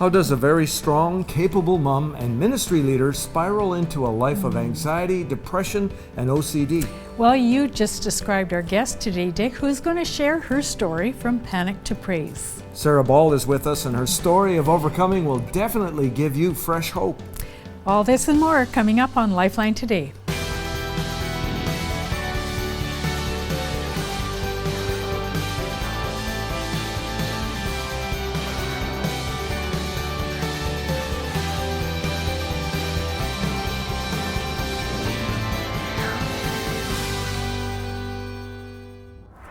How does a very strong, capable mom and ministry leader spiral into a life of anxiety, depression, and OCD? Well, you just described our guest today, Dick, who's going to share her story from panic to praise. Sarah Ball is with us, and her story of overcoming will definitely give you fresh hope. All this and more coming up on Lifeline Today.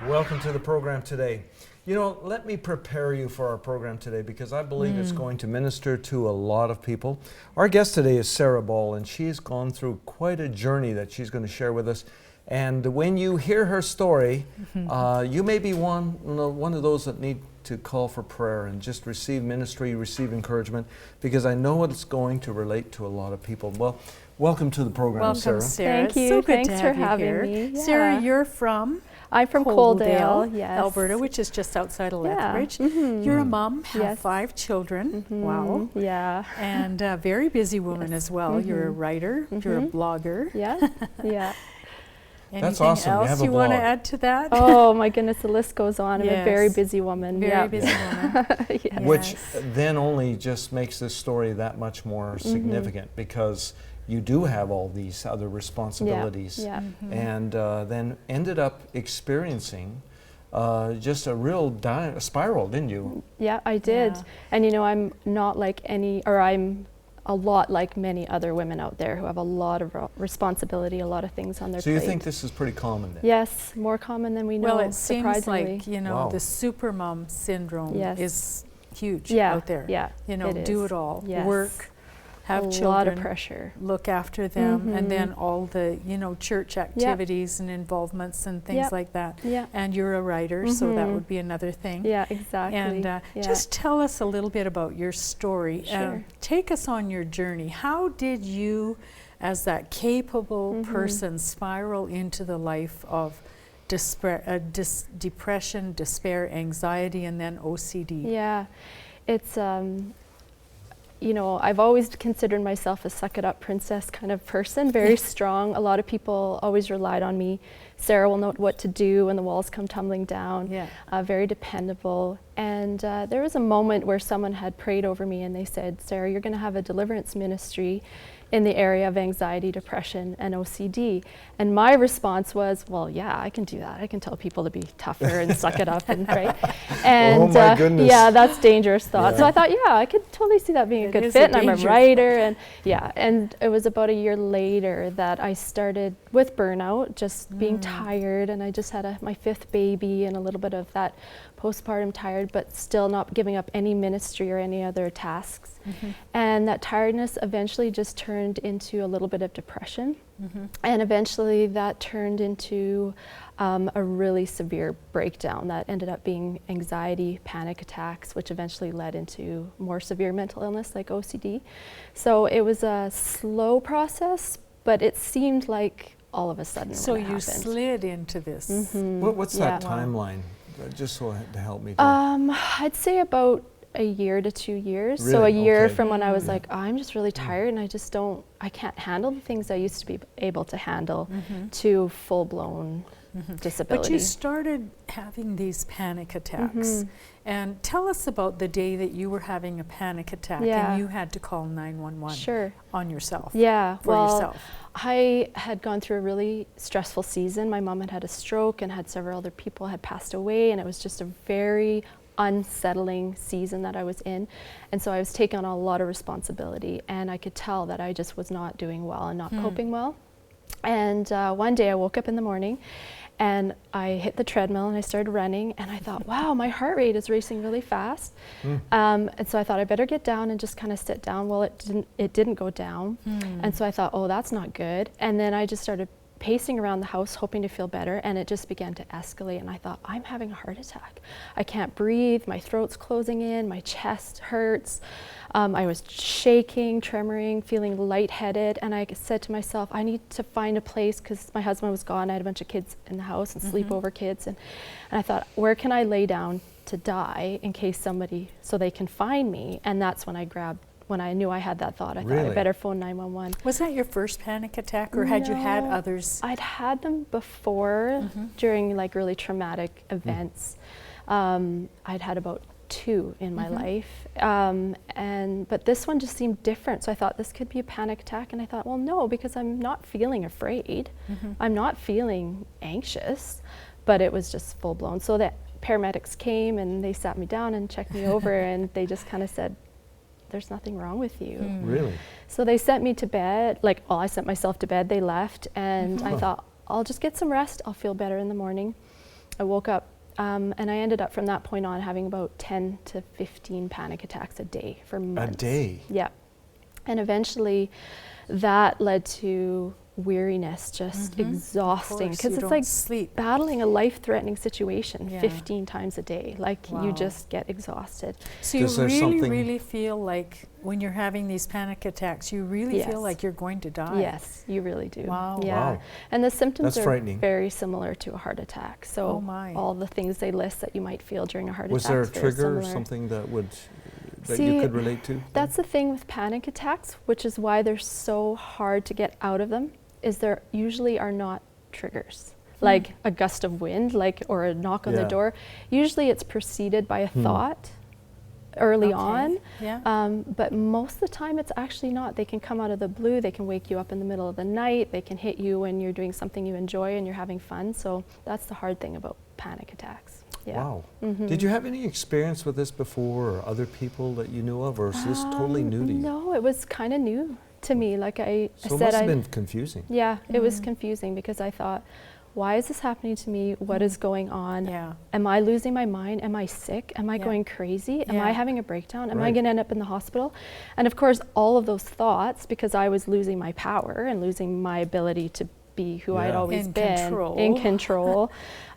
Welcome to the program today. You know, let me prepare you for our program today because I believe it's going to minister to a lot of people. Our guest today is Sarah Ball, and she's gone through quite a journey that she's going to share with us. And when you hear her story, you may be one of those that need to call for prayer and just receive ministry, receive encouragement, because I know it's going to relate to a lot of people. Well, welcome to the program, Sarah. Welcome, Sarah. Thank you. So good Thanks to for have you having here. me. Yeah. Sarah, you're from? I'm from Coaldale, yes. Alberta, which is just outside of Yeah. Lethbridge. Mm-hmm. You're a mom, have Yes. 5 children. Mm-hmm. Wow. Yeah. And a very busy woman Yes. as well. You're a writer, you're a blogger. Yeah. Yeah. That's Anything awesome. You else have a you want to blog. add to that? Oh my goodness, the list goes on. I'm a very Yes. busy woman. Very yeah. busy woman. Yes. Which then only just makes this story that much more significant because you do have all these other responsibilities. Yeah. And then ended up experiencing just a real spiral, didn't you? Yeah, I did. Yeah. And you know, I'm not like I'm a lot like many other women out there who have a lot of responsibility, a lot of things on their So plate. you think this is pretty common then? Yes, more common than we know, Well, it seems surprisingly. like, you know, Wow. the supermom syndrome Yes. is huge Yeah, out there. yeah, You know, it do is. it all. Yes. Work, have a children. lot of pressure. Look after them, and then all the, you know, church activities and involvements and things Yep. like that. Yeah. And you're a writer, so that would be another thing. Yeah, exactly. And yeah. just tell us a little bit about your story. Sure. Take us on your journey. How did you, as that capable person, spiral into the life of depression, despair, anxiety, and then OCD? Yeah, it's you know, I've always considered myself a suck-it-up princess kind of person, very strong. A lot of people always relied on me. Sarah will know what to do when the walls come tumbling down. Yeah. Very dependable. And there was a moment where someone had prayed over me and they said, Sarah, you're going to have a deliverance ministry in the area of anxiety, depression, and OCD. And my response was, well, yeah, I can do that. I can tell people to be tougher and suck it up, and right. And Oh my goodness. yeah, that's dangerous thought. Yeah. So I thought, yeah, I could totally see that being a It good is fit. a And I'm a dangerous writer, and yeah. And it was about a year later that I started with burnout, just being tired, and I just had my 5th baby and a little bit of that postpartum tired, but still not giving up any ministry or any other tasks. And that tiredness eventually just turned into a little bit of depression. And eventually that turned into a really severe breakdown that ended up being anxiety, panic attacks, which eventually led into more severe mental illness like OCD. So it was a slow process, but it seemed like all of a sudden So when it you happened. slid into this. What's that Yeah. timeline? Just so to help me. I'd say about a year to 2 years. So a Really? year Okay. from when I was like, I'm just really tired and I can't handle the things I used to be able to handle, to full-blown disability. But you started having these panic attacks. And tell us about the day that you were having a panic attack Yeah. and you had to call 911 Sure. on yourself. Yeah, For well, yourself. I had gone through a really stressful season. My mom had had a stroke and had several other people had passed away, and it was just a very unsettling season that I was in. And so I was taking on a lot of responsibility, and I could tell that I just was not doing well and not coping well. And one day I woke up in the morning and I hit the treadmill and I started running, and I thought, wow, my heart rate is racing really fast. And so I thought I better get down and just kind of sit down. Well, it didn't go down. And so I thought, oh, that's not good. And then I just started pacing around the house hoping to feel better, and it just began to escalate, and I thought, I'm having a heart attack. I can't breathe, my throat's closing in, my chest hurts. I was shaking, tremoring, feeling lightheaded, and I said to myself, I need to find a place, because my husband was gone, I had a bunch of kids in the house and sleepover kids, and I thought, where can I lay down to die in case somebody, so they can find me. And that's when when I knew I had that thought, I thought I better phone 911. Was that your first panic attack, or had you had others? I'd had them before during like really traumatic events. I'd had about 2 in my life, but this one just seemed different. So I thought this could be a panic attack, and I thought, well, no, because I'm not feeling afraid. I'm not feeling anxious, but it was just full blown. So the paramedics came and they sat me down and checked me over, and they just kind of said, there's nothing wrong with you. Really? So they sent me to bed, I sent myself to bed, they left, and I thought, I'll just get some rest, I'll feel better in the morning. I woke up, and I ended up from that point on having about 10 to 15 panic attacks a day for months. A day? Yeah. And eventually that led to weariness, just exhausting, because it's like sleep. battling a life-threatening situation 15 times a day. Like you just get exhausted. So you really feel like when you're having these panic attacks, you really feel like you're going to die. Yes, you really do. Wow. Yeah. Wow. And the symptoms That's are frightening. very similar to a heart attack. So all the things they list that you might feel during a heart attack. Was there a trigger or something that you could relate to? That's the thing with panic attacks, which is why they're so hard to get out of them, is there usually are not triggers. Like a gust of wind, or a knock on the door. Usually it's preceded by a thought early on, but most of the time it's actually not. They can come out of the blue, they can wake you up in the middle of the night, they can hit you when you're doing something you enjoy and you're having fun. So that's the hard thing about panic attacks. Yeah. Wow. Did you have any experience with this before, or other people that you knew of, or is this totally new to you? No, it was kind of new to me. Like I said, it must have been confusing. Yeah, it was confusing because I thought, why is this happening to me? What is going on? Yeah. Am I losing my mind? Am I sick? Am I going crazy? Am I having a breakdown? Am I going to end up in the hospital? And of course, all of those thoughts, because I was losing my power and losing my ability to be who I'd always been in control,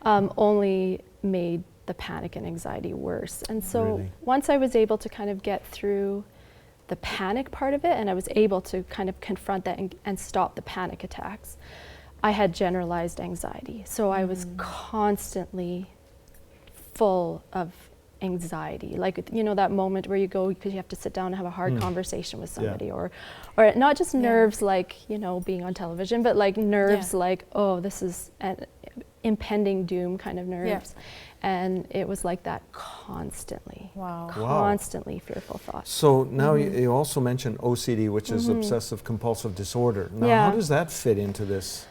only made the panic and anxiety worse. And so once I was able to kind of get through the panic part of it, and I was able to kind of confront that and stop the panic attacks, I had generalized anxiety. So I was constantly full of anxiety. Like, you know, that moment where you go because you have to sit down and have a hard conversation with somebody, or not just nerves like, you know, being on television, but like nerves like, oh, this is an impending doom kind of nerves. And it was like that constantly. Wow. Constantly fearful thoughts. So now you also mentioned OCD, which is obsessive compulsive disorder. Now, how does that fit into this?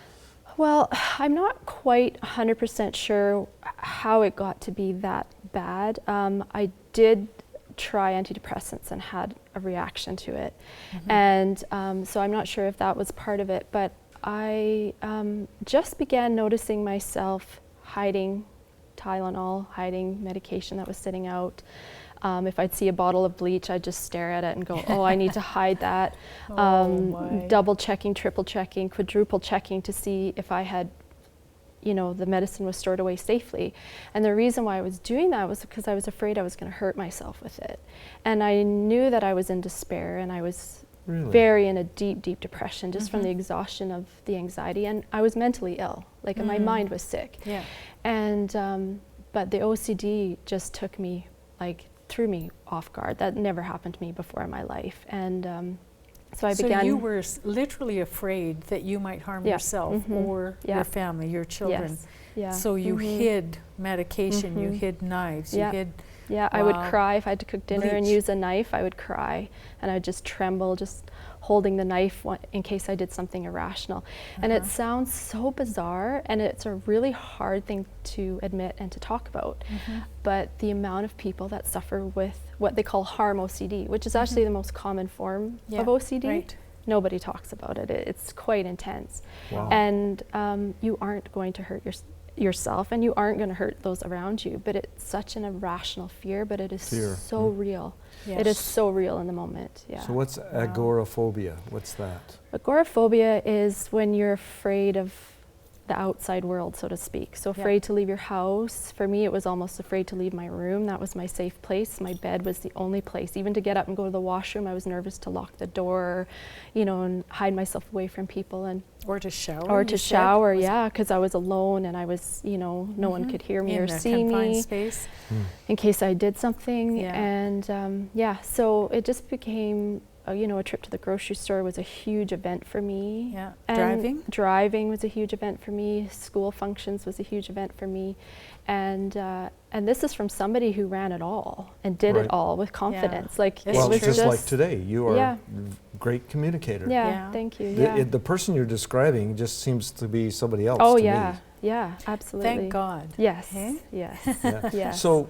Well, I'm not quite 100% sure how it got to be that bad. I did try antidepressants and had a reaction to it. And so I'm not sure if that was part of it, but I just began noticing myself hiding Tylenol, hiding medication that was sitting out. If I'd see a bottle of bleach, I'd just stare at it and go, oh, I need to hide that. Double checking, triple checking, quadruple checking to see if I had, you know, the medicine was stored away safely. And the reason why I was doing that was because I was afraid I was going to hurt myself with it. And I knew that I was in despair, and I was very in a deep, deep depression just from the exhaustion of the anxiety. And I was mentally ill, like my mind was sick. And, but the OCD just took me, like, threw me off guard. That never happened to me before in my life. And so I began... So you were literally afraid that you might harm yourself or your family, your children. So you hid medication, you hid knives, you hid... Yeah, I would cry if I had to cook dinner and use a knife. I would cry, and I would just tremble, just holding the knife in case I did something irrational. And it sounds so bizarre, and it's a really hard thing to admit and to talk about. But the amount of people that suffer with what they call harm OCD, which is actually the most common form of OCD, nobody talks about it. It's quite intense. And you aren't going to hurt yourself, and you aren't going to hurt those around you, but it's such an irrational fear, but it is so real. It is so real in the moment. So what's agoraphobia? What's that? Agoraphobia is when you're afraid of the outside world, so to speak. So afraid to leave your house. For me, it was almost afraid to leave my room. That was my safe place. My bed was the only place. Even to get up and go to the washroom, I was nervous to lock the door, you know, and hide myself away from people. And or to shower. Or to shower, yeah, because I was alone and I was, you know, no one could hear me or see me space. In case I did something. And so it just became, you know, a trip to the grocery store was a huge event for me. Yeah. And driving was a huge event for me. School functions was a huge event for me. And this is from somebody who ran it all and did it all with confidence. Like it was just like today, you are a great communicator. Thank you. The person you're describing just seems to be somebody else. Oh to yeah. me. Yeah, absolutely. Thank God. Yes. Hey? Yes. Yes. So,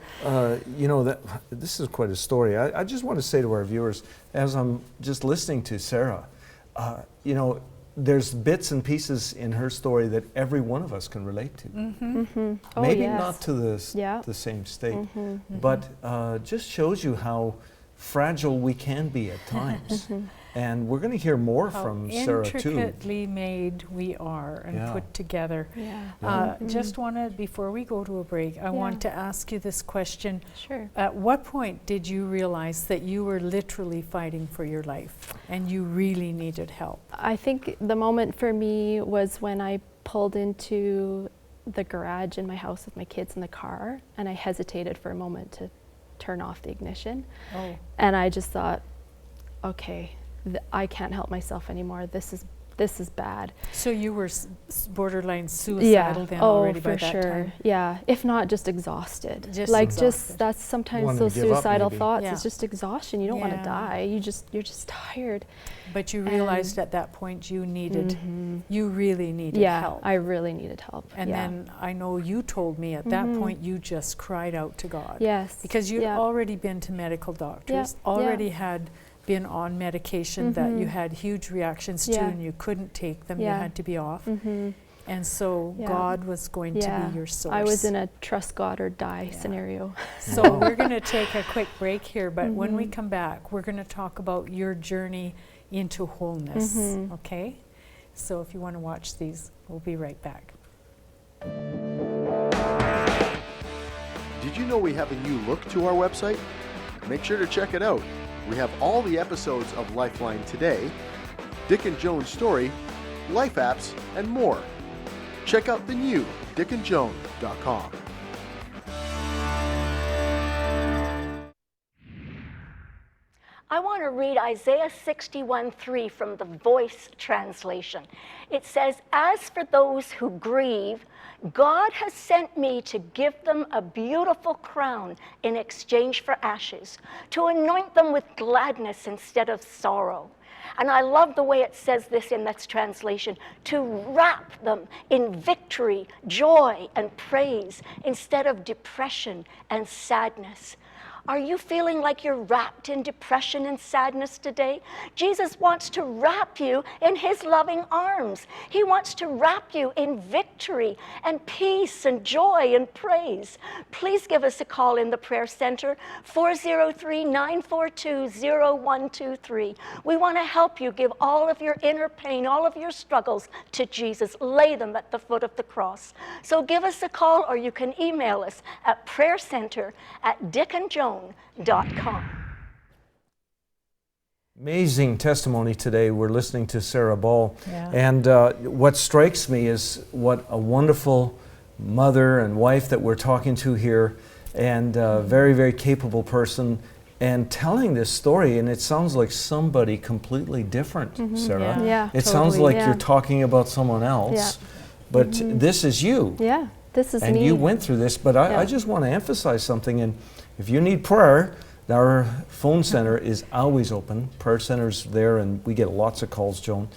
you know, this is quite a story. I just want to say to our viewers, as I'm just listening to Sarah, you know, there's bits and pieces in her story that every one of us can relate to. Oh, maybe not to the same state, but just shows you how fragile we can be at times. And we're going to hear more from Sarah too. Intricately made we are and put together. Just wanted, before we go to a break, I want to ask you this question. Sure. At what point did you realize that you were literally fighting for your life and you really needed help? I think the moment for me was when I pulled into the garage in my house with my kids in the car, and I hesitated for a moment to turn off the ignition. And I just thought, okay, I can't help myself anymore. This is bad. So you were borderline suicidal then already by that time? Yeah, for sure. Yeah, if not just exhausted. Just that's sometimes those suicidal thoughts. It's just exhaustion. You don't want to die. You're just tired. But you realized at that point you needed, you really needed help. I really needed help. And then I know you told me at that point you just cried out to God. Yes. Because you'd already been to medical doctors, already had been on medication that you had huge reactions to and you couldn't take them, you had to be off. And so God was going to be your source. I was in a trust God or die scenario. So we're going to take a quick break here, but when we come back, we're going to talk about your journey into wholeness, okay? So if you want to watch these, we'll be right back. Did you know we have a new look to our website? Make sure to check it out. We have all the episodes of Lifeline Today, Dick and Joan's story, life apps, and more. Check out the new dickandjoan.com. I want to read Isaiah 61:3 from the Voice translation. It says, "As for those who grieve, God has sent me to give them a beautiful crown in exchange for ashes, to anoint them with gladness instead of sorrow." And I love the way it says this in that translation, to wrap them in victory, joy, and praise instead of depression and sadness. Are you feeling like you're wrapped in depression and sadness today? Jesus wants to wrap you in his loving arms. He wants to wrap you in victory and peace and joy and praise. Please give us a call in the prayer center, 403-942-0123. We want to help you give all of your inner pain, all of your struggles to Jesus. Lay them at the foot of the cross. So give us a call, or you can email us at prayercenter@dickandjoan.com. Amazing testimony today. We're listening to Sarah Ball. And what strikes me is what a wonderful mother and wife that we're talking to here, and very, very capable person, and telling this story, and it sounds like somebody completely different, Sarah. It sounds like you're talking about someone else, but this is you. This is and me. And you went through this, but I just want to emphasize something. And if you need prayer, our phone center is always open. Prayer center's there, and we get lots of calls, Joan.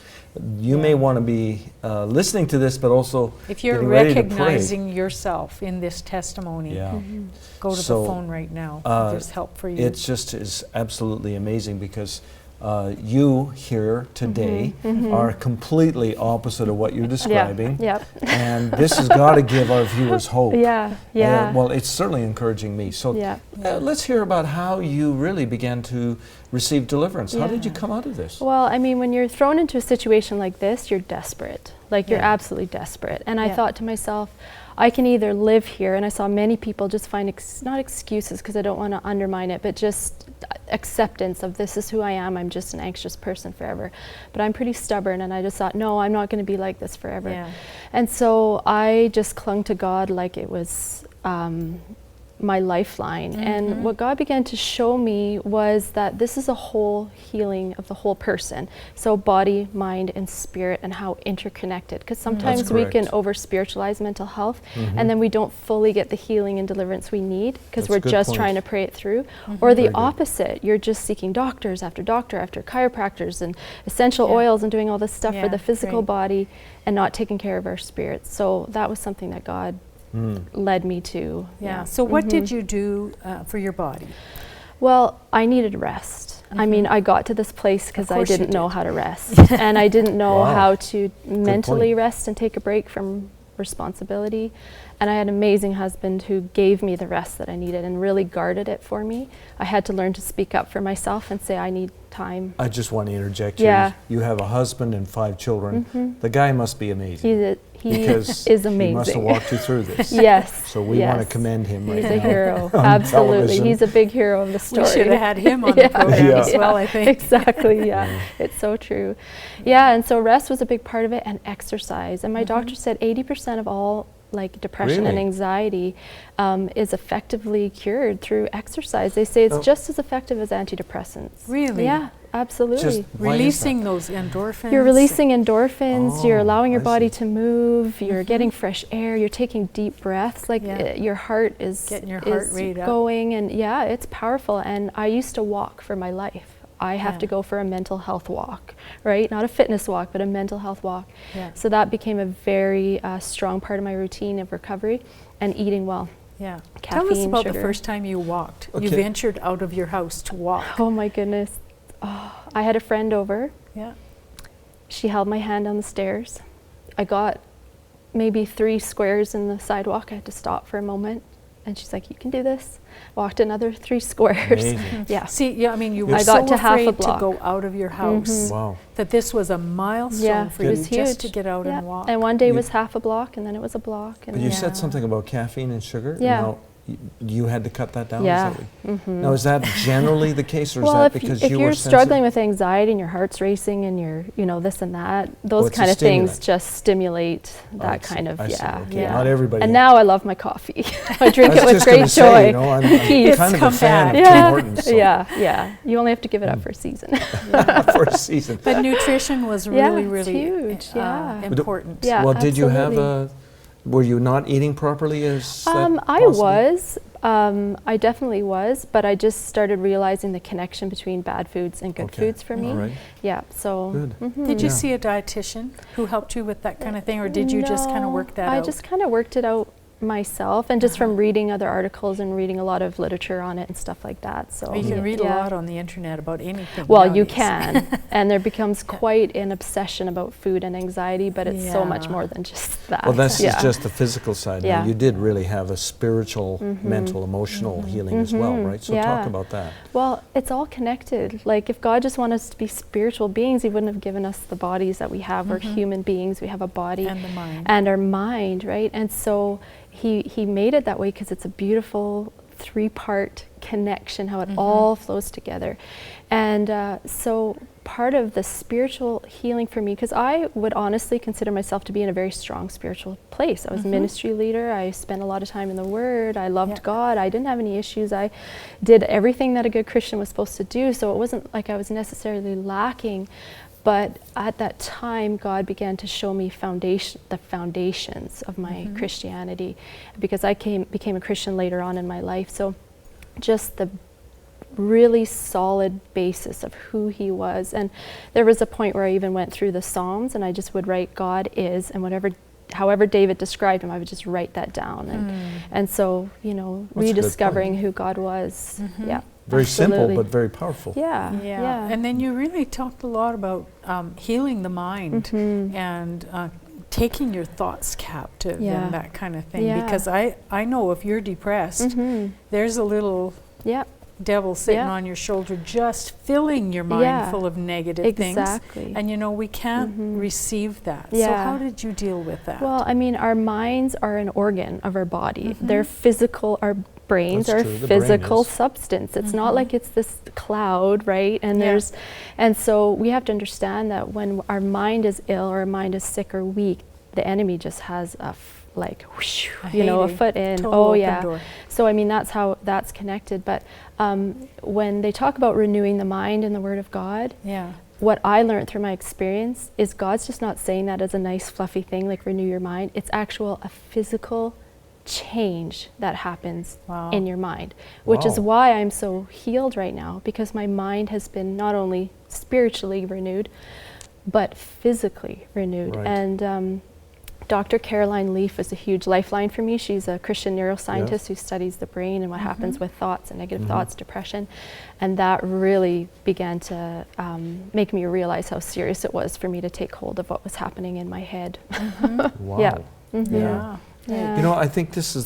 You may want to be listening to this, but also if you're recognizing yourself in this testimony, go to the phone right now. There's help for you. It just is absolutely amazing, because you here today are completely opposite of what you're describing. And this has got to give our viewers hope. Well, it's certainly encouraging me. So let's hear about how you really began to receive deliverance. How did you come out of this? Well, I mean, when you're thrown into a situation like this, you're desperate. Like, you're absolutely desperate. And I thought to myself, I can either live here, and I saw many people just find, not excuses because I don't want to undermine it, but just acceptance of this is who I am, I'm just an anxious person forever. But I'm pretty stubborn, and I just thought, no, I'm not going to be like this forever. And so I just clung to God like it was my lifeline. And what God began to show me was that this is a whole healing of the whole person. So body, mind, and spirit, and how interconnected. Because sometimes we can over-spiritualize mental health, and then we don't fully get the healing and deliverance we need because we're just trying to pray it through. Or the opposite, you're just seeking doctors after doctor after chiropractors and essential oils and doing all this stuff for the physical body and not taking care of our spirits. So that was something that God led me to. So what did you do for your body? Well, I needed rest. I mean, I got to this place because I didn't know how to rest. And I didn't know how to mentally rest and take a break from responsibility. And I had an amazing husband who gave me the rest that I needed and really guarded it for me. I had to learn to speak up for myself and say, I need time. I just want to interject here. You have a husband and 5 children. The guy must be amazing. He is amazing. He must have walked you through this. Yes. So we want to commend him right now. He's a hero. Absolutely. Television. He's a big hero of the story. We should have had him on the program as well, I think. Exactly, It's so true. And so rest was a big part of it, and exercise. And my doctor said 80% of all like depression and anxiety is effectively cured through exercise. They say it's just as effective as antidepressants. Really? Yeah, absolutely. Just releasing those endorphins. You're releasing endorphins, you're allowing your body to move, you're getting fresh air, you're taking deep breaths, like your heart is getting your heart rate up. Going, and it's powerful. And I used to walk for my life. I have to go for a mental health walk, right? Not a fitness walk, but a mental health walk. So that became a very strong part of my routine of recovery, and eating well. Tell Caffeine, us about sugar. the first time you walked. You ventured out of your house to walk. Oh my goodness. I had a friend over. She held my hand on the stairs. I got maybe 3 squares in the sidewalk. I had to stop for a moment. And she's like, you can do this. Walked another 3 squares. See, I mean, you were I so got to half a afraid to block. go out of your house that this was a milestone for it you was just huge. to get out and walk. And one day was half a block, and then it was a block. And But you said something about caffeine and sugar. Yeah. You had to cut that down? Yeah. Is that now, is that generally the case, or is Well, that because if you you're were struggling with anxiety and your heart's racing and you're, this and that, those kind of things just stimulate that kind of, Not everybody. And now I love my coffee. I drink it was with just great gonna joy. say, I'm kind of a fan of Tim Hortons. So. You only have to give it up for a season. For a season. But nutrition was really, it's really huge. important. Well, did you have were you not eating properly as I definitely was, but I just started realizing the connection between bad foods and good foods for me. So. Did you see a dietitian who helped you with that kind of thing, or did you just kind of work that out? I just kind of worked it out myself, and just from reading other articles and reading a lot of literature on it and stuff like that. So you can read a lot on the internet about anything. Well, nowadays. you can, and there becomes quite an obsession about food and anxiety, but it's so much more than just that. Well, this is just the physical side. Now, you did really have a spiritual, mental, emotional healing as well, right? So talk about that. Well, it's all connected. Like, if God just wanted us to be spiritual beings, He wouldn't have given us the bodies that we have. We're human beings. We have a body and the mind, and our mind, right? And so He made it that way because it's a beautiful 3-part connection, how it all flows together. And so part of the spiritual healing for me, because I would honestly consider myself to be in a very strong spiritual place. I was a ministry leader. I spent a lot of time in the Word. I loved God. I didn't have any issues. I did everything that a good Christian was supposed to do. So it wasn't like I was necessarily lacking. But at that time, God began to show me the foundations of my Christianity, because I became a Christian later on in my life. So just the really solid basis of who He was. And there was a point where I even went through the Psalms, and I just would write, God is, and however David described Him, I would just write that down. And so, rediscovering who God was. Very simple, Absolutely. but very powerful. Yeah. Yeah. And then you really talked a lot about healing the mind and taking your thoughts captive Yeah. and that kind of thing. Yeah. Because I know if you're depressed, there's a little Yeah. devil sitting Yeah. on your shoulder just filling your mind Yeah. full of negative things. Exactly. And you know, we can't receive that. So Yeah. how did you deal with that? Well, I mean, our minds are an organ of our body. They're physical, our brains That's are true, the brain physical is. substance. It's not like it's this cloud, right? And Yeah. and so we have to understand that when our mind is ill or our mind is sick or weak, the enemy just has a whoosh, a foot in. Total Oh open yeah. door. So I mean, that's how that's connected. But when they talk about renewing the mind in the Word of God, Yeah. what I learned through my experience is God's just not saying that as a nice fluffy thing like renew your mind. It's a physical change that happens Wow. in your mind, which is Wow. why I'm so healed right now, because my mind has been not only spiritually renewed but physically renewed. Right. And Dr. Caroline Leaf is a huge lifeline for me. She's a Christian neuroscientist Yes. who studies the brain and what happens with thoughts and negative thoughts, depression. And that really began to make me realize how serious it was for me to take hold of what was happening in my head. Wow. Yeah. Yeah. Yeah. You know, I think this is